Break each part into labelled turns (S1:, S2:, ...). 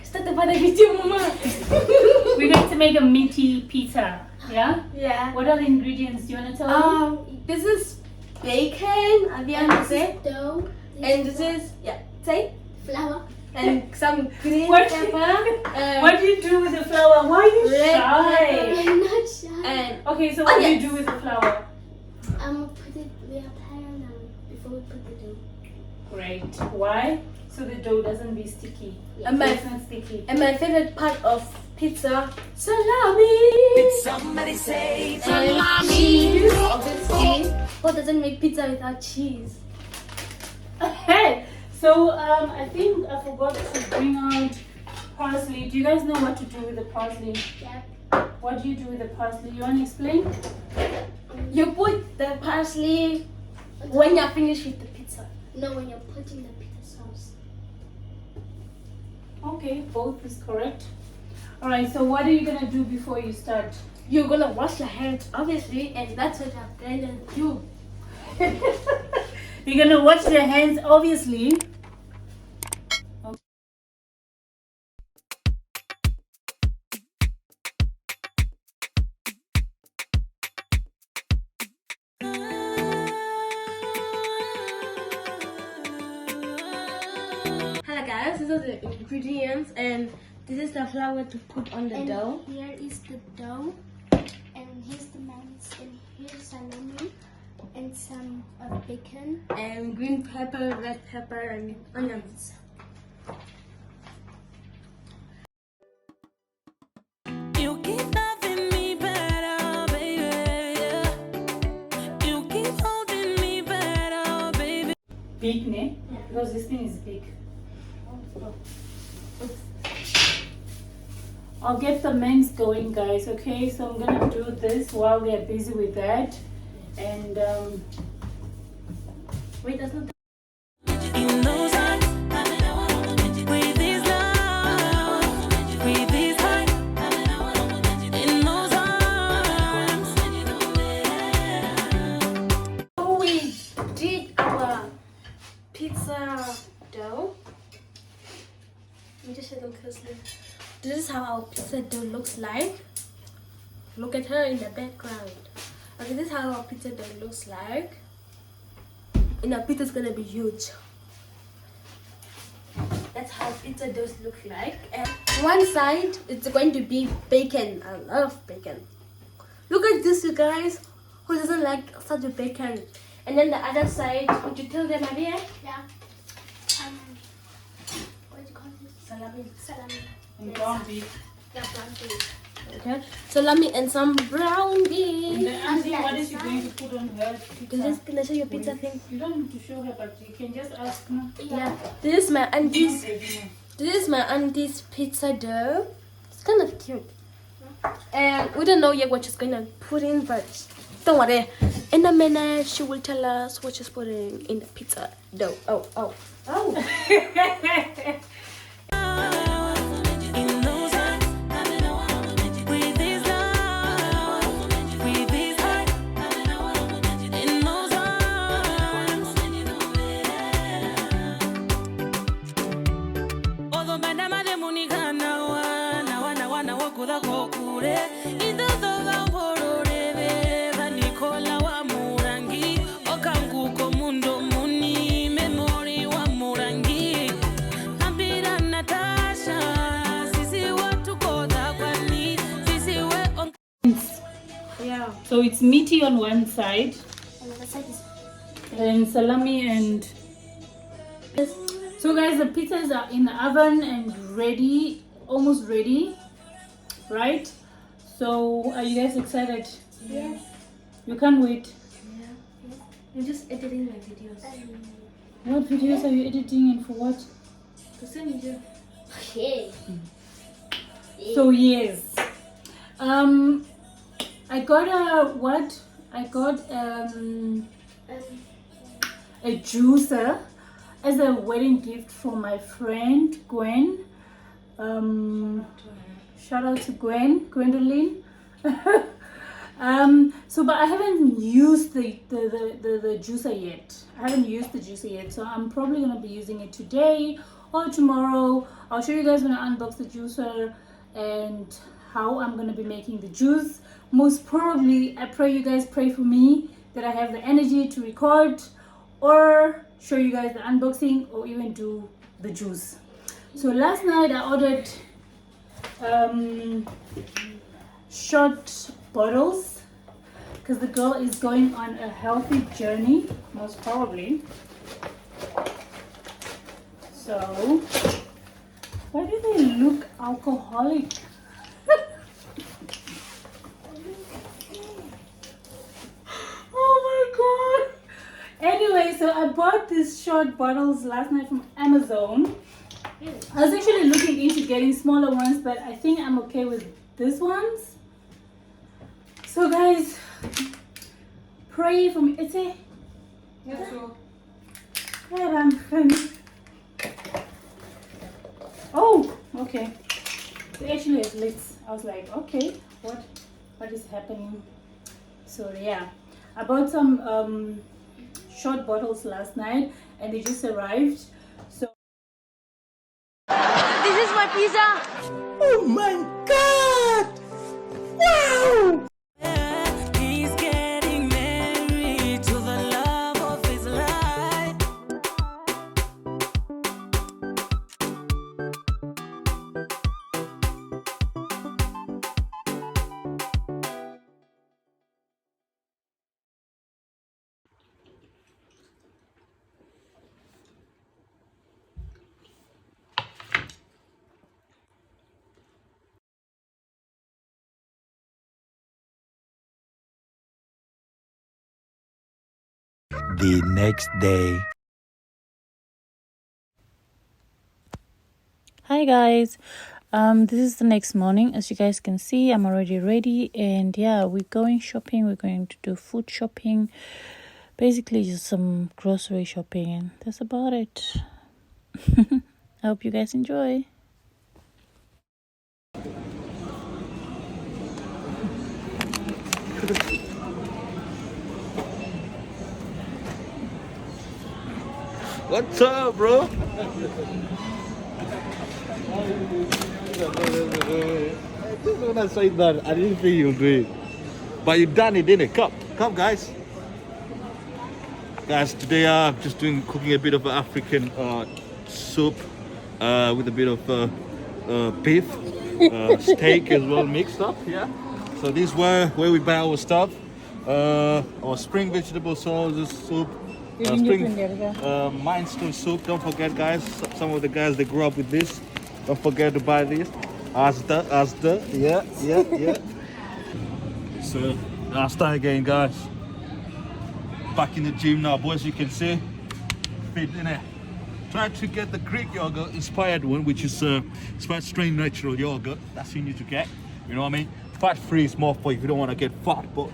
S1: Start the video, Mama.
S2: We're going to make a meaty pizza. Yeah?
S1: Yeah.
S2: What are the ingredients? Do you want to tell me?
S1: This is bacon.
S3: This is dough.
S1: And this is say
S3: Flour.
S1: and some green
S2: What?
S1: pepper.
S2: What do you do with the flour? Why are you
S1: red
S2: shy?
S3: I'm not shy.
S1: And
S2: Okay, so what do you
S1: onions.
S2: do with the flour?
S3: Put it. We apply it now before we put the dough.
S2: Great. Why? So the dough doesn't be sticky.
S1: And
S2: So
S1: my
S2: it's not sticky.
S1: and my favorite part of pizza, salami.
S4: Somebody say
S1: And cheese, obviously. Who doesn't make pizza without cheese?
S2: Hey, so I think I forgot to bring out parsley. Do you guys know what to do with the parsley?
S3: Yeah.
S2: What do you do with the parsley? You want to explain?
S1: You put the parsley when you're finished with the pizza.
S3: No, when you're putting the pizza sauce.
S2: Okay, both is correct. All right, so what are you gonna do before you start?
S1: You're gonna wash your hands, obviously, and that's what I'm gonna do.
S2: You're gonna wash your hands, obviously.
S1: Hello guys, these are the ingredients, and this is the flour to put on the
S3: And
S1: dough.
S3: here is the dough. And here's the mayonnaise. And here's salami. And some of bacon.
S1: And green pepper, red pepper, and onions.
S4: you keep loving me better, baby. You keep holding me better, baby.
S2: Big, ne? Because this thing is big. I'll get the men's going, guys. Okay, so I'm gonna do this while we are busy with that. And
S1: Wait, that's not
S4: In those eyes, with his love, with his heart, in those arms.
S1: how we did our pizza dough. Let me just show them closely. This is how our pizza dough looks like. Look at her in the background. Okay, this is how our pizza dough looks like. And our pizza is gonna be huge. That's how pizza does look like. And one side it's going to be bacon. I love bacon. Look at this, you guys. Who doesn't like such a bacon? And then the other side, would you tell them, Maria?
S3: Yeah. What do you call this?
S1: Salami.
S3: Salami.
S2: and ground beef.
S3: Yeah, brown beef.
S1: Okay. Salami and some brown
S2: And
S1: beef.
S2: then Auntie, what is she going to put on her pizza?
S1: Can I show you a pizza thing?
S2: You don't need to show her, but you can just ask her.
S1: Yeah. This is my auntie's. This is my auntie's pizza dough. It's kind of cute. And we don't know yet what she's gonna put in, but don't worry. In a minute, she will tell us what she's putting in the pizza dough. Oh.
S4: In those eyes, with his love, with his heart, in those arms. Although madama de munigana wana wakuda kokure, idodo gaborore beba Nicola wa murangi, okanguko mundo muni memori wa murangi. Nambira Natasha, sisi watu koda kwani, sisi we on.
S1: Yeah.
S2: So it's meaty on one side,
S3: And the other side is
S2: and salami and. So guys, the pizzas are in the oven and ready, almost ready, right? So are you guys excited?
S3: yes.
S2: You can't wait.
S1: I'm just editing my videos.
S2: What videos are you editing and for what?
S1: To send you.
S3: Okay.
S2: So yes, I got a what? I got a juicer as a wedding gift for my friend Gwen. Shout out to Gwendolyn. But I haven't used the juicer yet. I haven't used the juicer yet, so I'm probably gonna be using it today or tomorrow. I'll show you guys when I unbox the juicer and how I'm gonna be making the juice. Most probably, I pray you guys pray for me that I have the energy to record or show you guys the unboxing or even do the juice. So last night I ordered short bottles because the girl is going on a healthy journey, most probably. So why do they look alcoholic? Oh my god. Anyway, so I bought these short bottles last night from Amazon. I was actually looking into getting smaller ones, but I think I'm okay with these ones. So guys, pray for me. It's a oh, okay. It actually has lids. I was like, okay, what is happening? So yeah, I bought some short bottles last night and they just arrived. So
S4: This is my pizza.
S5: Oh my god! Wow!
S4: He's getting married to the love of his life.
S5: The next day.
S6: Hi guys, this is the next morning. As you guys can see, I'm already ready, and yeah, we're going shopping. We're going to do food shopping, basically just some grocery shopping, and that's about it. I hope you guys enjoy.
S7: What's up, bro? I just when I say that, I didn't think you'd do it. But you done it, didn't it? Come, guys. Guys, today I'm just cooking a bit of African soup with a bit of beef, steak as well mixed up. Yeah. So this is where we buy our stuff. Our spring vegetable sauce soup. Mindstone soup. Don't forget, guys. Some of the guys they grew up with this. Don't forget to buy this. Asda. Yeah. So I'll start again, guys. Back in the gym now, boys. You can see fit in it. Try to get the Greek yogurt inspired one, which is quite strain natural yogurt. That's what you need to get. You know what I mean? Fat free is more for if you don't want to get fat, but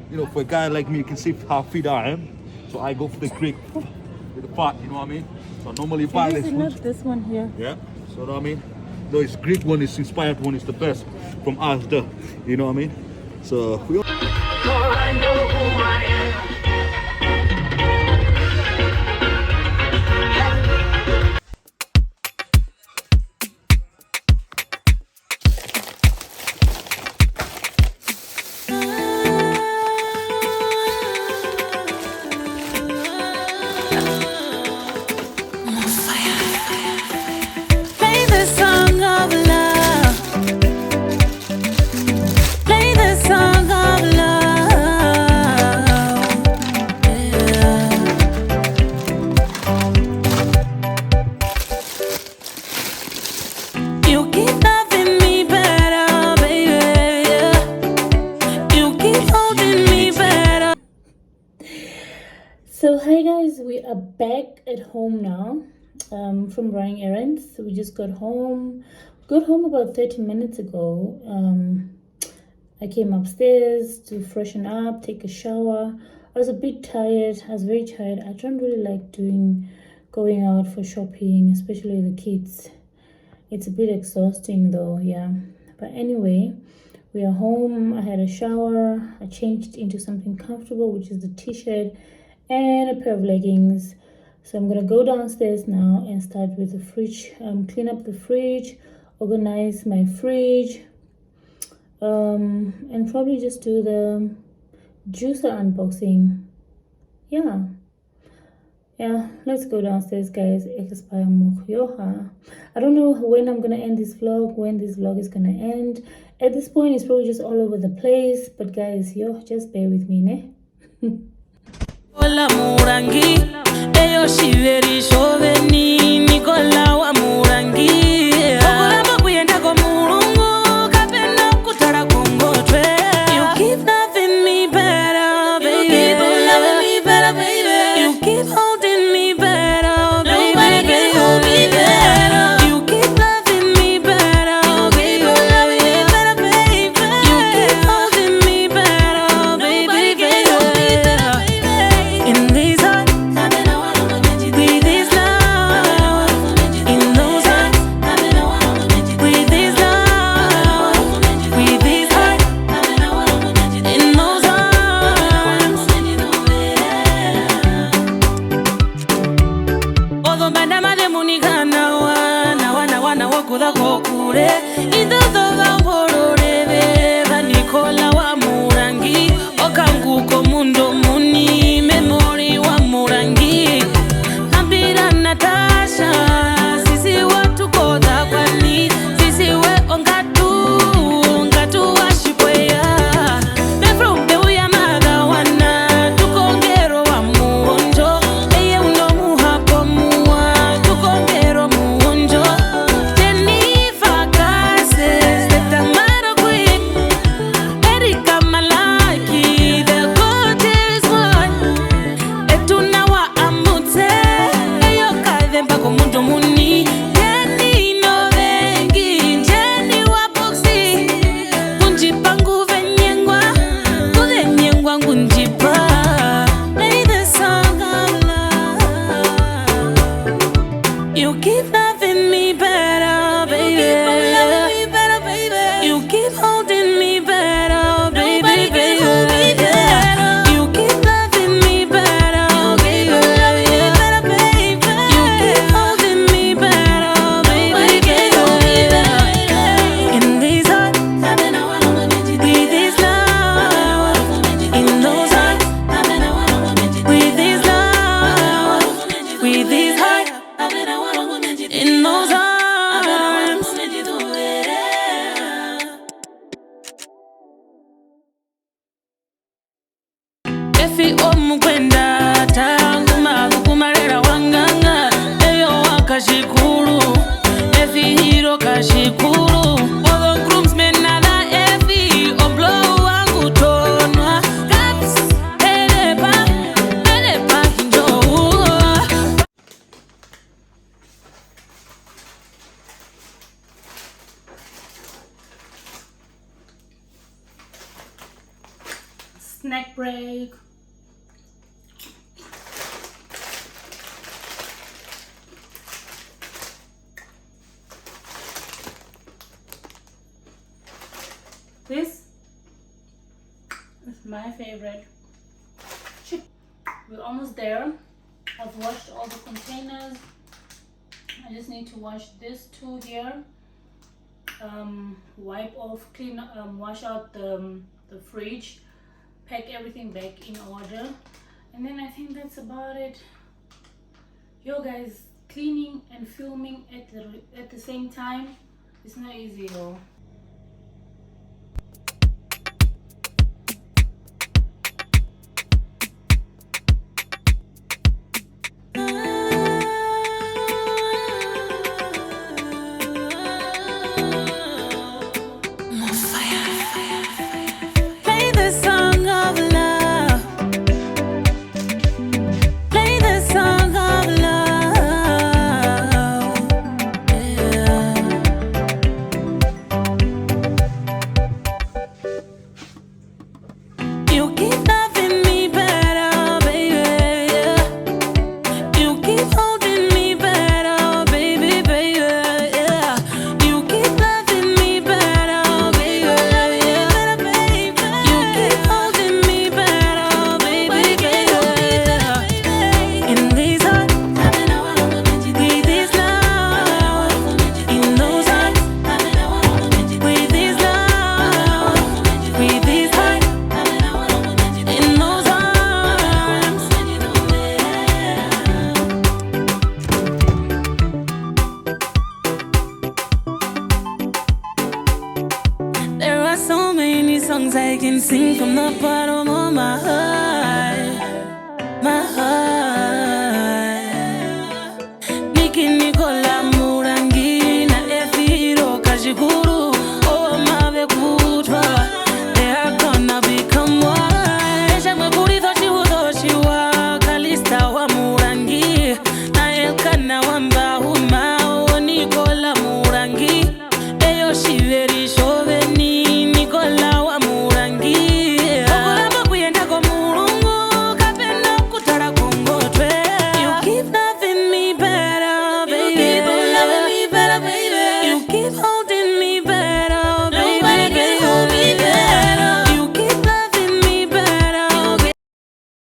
S7: you know, for a guy like me, you can see how fit I am. So I go for the Greek with the fat, you know what I mean? So normally buy this one.
S6: Not this one here.
S7: Yeah, so what I mean? No, it's Greek one, is inspired one is the best from Asda, you know what I mean? So we
S4: Play the song of love. Play the song of love. Yeah. You keep loving me better, baby. Yeah. You keep holding me better.
S6: So hi guys, we are back at home now from running errands. So we just got home about 30 minutes ago. I came upstairs to freshen up, take a shower. I was a bit tired. I was very tired. I don't really like going out for shopping, especially the kids. It's a bit exhausting though, yeah. But anyway, we are home. I had a shower. I changed into something comfortable, which is the t-shirt and a pair of leggings. So I'm gonna go downstairs now and start with the fridge, clean up the fridge, organize my fridge, and probably just do the juicer unboxing. Yeah, let's go downstairs, guys. I don't know when I'm gonna end this vlog, when this vlog is gonna end. At this point it's probably just all over the place, but guys, just bear with me, ne?
S4: Hola Murangi, eyo shiveri shoveni, Nikola wa Murangi. Okulamba kuyenda ko mulungu, kapena kutara kungotwe. You keep loving me better, baby. You keep loving me better, baby. You keep holding me better, baby. Nobody can hold me better. You keep loving me better, baby. You keep loving me better, baby. You keep holding me better, baby. Nobody can hold me better, baby. In these hearts, with this love. In those hearts, with this love. With this heart, in those arms. Although madama de munikana wana wakuda kokure. Idodo bambororebe banikola wa Murangi. Okanguko mundo muni memory wa Murangi. Nambira Natasha, sisi watu koda kwani. Sisi we ongatu washipweya. From the way wana tukongero wa muonjo. Eye uno muhapo muwa tukongero muonjo. Jennifer Cases, the Tamara Queen, Erika Malaki, the gorgeous one. Etuna wa amute, eyo kademba komundo muni. Jenny no vengi, Jenny wa boxi. Kunjipa nguve nyengwa, kude nyengwa ngunjipa. Play the song of love. You keep loving me better, baby. You keep loving me better, baby. You keep holding me better, baby. Nobody can hold me better. You keep loving me better, baby. You keep loving me better, baby. You keep holding me better, baby. Nobody can hold me better, baby. In these hearts, with this love. In those hearts, with this love. With this heart, in those arms. Efi omukwenda tangu makukumalera wanganga. Eyo wakashikuru, Efi hiro kashikuru. Odo groomsmen nada Efi oblo wangu tonwa. Caps, elepa hinjo.
S2: Snack break. This is my favorite. We're almost there. I've washed all the containers. I just need to wash this two here. Wipe off, clean, wash out the fridge, pack everything back in order, and then I think that's about it. Yo guys, cleaning and filming at the same time, it's not easy though.
S4: Play the song of love. Play the song of love. Yeah. got so many songs I can sing from the bottom of my heart. My heart.